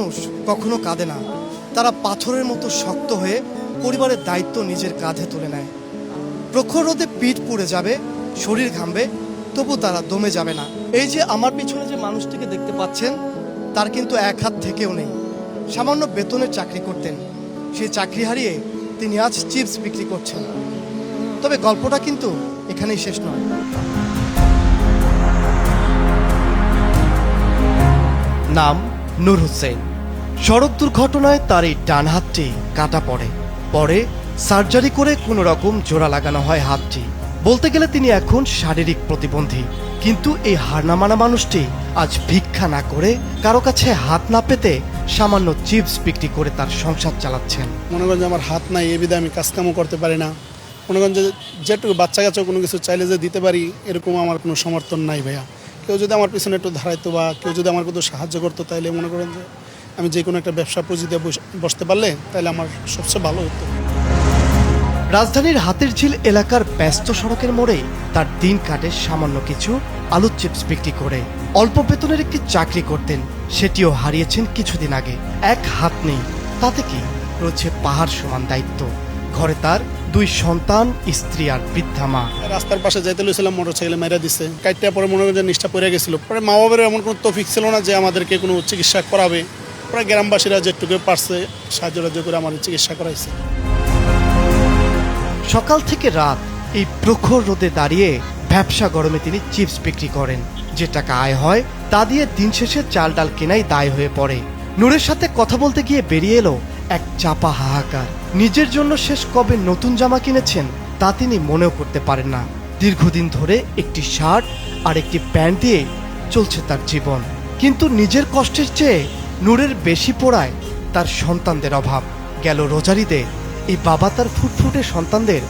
মানুষ কখনো কাঁদে না, তারা পাথরের মতো শক্ত হয়ে পরিবারের দায়িত্ব নিজের কাঁধে তুলে নেয়। প্রখর রোদে পিঠ পুড়ে যাবে, শরীর ঘামবে, তবু তারা দমে যাবে না। এই যে আমার পিছনে যে মানুষটিকে দেখতে পাচ্ছেন, তার কিন্তু এক হাত থেকেও নেই। সামান্য বেতনের চাকরি করতেন, সেই চাকরি হারিয়ে তিনি আজ চিপস বিক্রি করছেন। তবে গল্পটা কিন্তু এখানেই শেষ নয়। নাম নূর হোসেন। সড়ক দুর্ঘটনায় তার এই ডান হাতটি কাটা পড়ে। পরে সার্জারি করে কোনো রকম জোড়া লাগানো হয় হাতটি। বলতে গেলে তিনি এখন শারীরিক প্রতিবন্ধী। কিন্তু এই হার না মানা মানুষটি আজ ভিক্ষা না করে, কারো কাছে হাত না পেতে সামান্য চিপস বিক্রি করে তার সংসার চালাচ্ছেন। মনে করেন যে আমার হাত নাই, এ বিধে আমি কাজকামও করতে পারি না। মনে করেন যে যেটুকু বাচ্চা কাছে কোনো কিছু চাইলে যে দিতে পারি, এরকম আমার কোনো সমর্থন নাই ভাইয়া। কেউ যদি আমার পিছনে একটু ধারাইতো বা কেউ যদি আমার একটু সাহায্য করতো, তাইলে মনে করেন যে আমি যে কোনো একটা ব্যবসা পুঁজিতে বসতে পারলে তাহলে আমার সবচেয়ে ভালো হতো। রাজধানীর হাতির ঝিল এলাকার ব্যস্ত সড়কের মোড়ে তার দিন কাটে সামান্য কিছু আলুর চিপস বিক্রি করে। অল্প বেতনের একটি চাকরি করতেন, সেটিও হারিয়েছেন কিছুদিন আগে। এক হাত নেই, তাতে কি রয়েছে পাহাড় সমান দায়িত্ব। ঘরে তার 2 সন্তান, স্ত্রী আর বৃদ্ধা মা। রাস্তার পাশে যাইতে লইছিলাম, মোটরসাইকেলে মেরা দিচ্ছে। কাইটটা পরে মনে করেন যে নিষ্ঠা পড়ে গেছিল। পরে মা বাবার এমন কোনো তৌফিক ছিল না যে আমাদেরকে কোনো চিকিৎসা করাবে। পরে গ্রামবাসীরা যেটুকু পারছে সাহায্য করে আমার চিকিৎসা করাইছে। সকাল থেকে রাত এই প্রখর রোদে দাঁড়িয়ে ব্যবসা গরমে তিনি চিপস বিক্রি করেন। যে টাকা আয় হয় তা দিয়ে দিন শেষে চাল ডাল কেনাই দায় হয়ে পড়ে। নূরের সাথে কথা বলতে গিয়ে বেরিয়ে এলো এক চাপা হাহাকার। নিজের জন্য শেষ কবে নতুন জামা কিনেছেন তা তিনি মনেও করতে পারেন না। দীর্ঘদিন ধরে একটি শার্ট আর একটি প্যান্ট দিয়ে চলছে তার জীবন। কিন্তু নিজের কষ্টের চেয়ে নূরের বেশি পোড়ায় তার সন্তানদের অভাব। গেল রোজারিতে এই বাবা তার ফুটফুটে সন্তানদের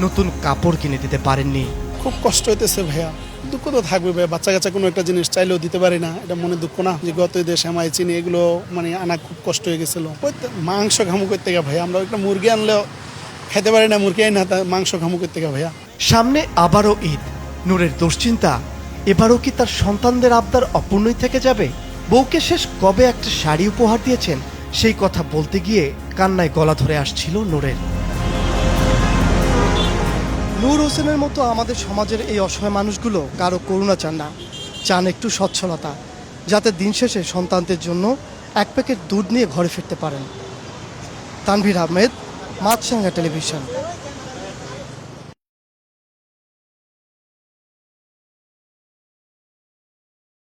নতুন কাপড় কিনে দিতে পারেননি। খুব কষ্ট হইতেছে ভাইয়া, দুঃখ তো থাকবে ভাইয়া। বাচ্চা কাচ্চা কোনো একটা জিনিস চাইলেও দিতে পারি না, এটা মনে দুঃখ না? যে গত ঈদে সেমাই চিনি এগুলো মানে আনা খুব কষ্ট হয়ে গেছিলো। মাংস ঘামু করতে গা ভাইয়া, আমরা একটা মুরগি আনলেও খেতে পারি না, মুরগি আই না মাংস ঘামু করতে গা ভাইয়া। সামনে আবারও ঈদ। নূরের দুশ্চিন্তা, এবারও কি তার সন্তানদের আবদার অপূর্ণই থেকে যাবে? বউকে শেষ কবে একটা শাড়ি উপহার দিয়েছেন, সেই কথা বলতে গিয়ে কান্নায় গলা ধরে আসছিল নূরের। নূর হোসেনের মতো আমাদের সমাজের এই অসহায় মানুষগুলো কারো করুণা চান না, চান একটু সচ্ছলতা, যাতে দিন শেষে সন্তানদের জন্য এক প্যাকেট দুধ নিয়ে ঘরে ফিরতে পারেন। তানভীর আহমেদ, মাছরাঙা টেলিভিশন।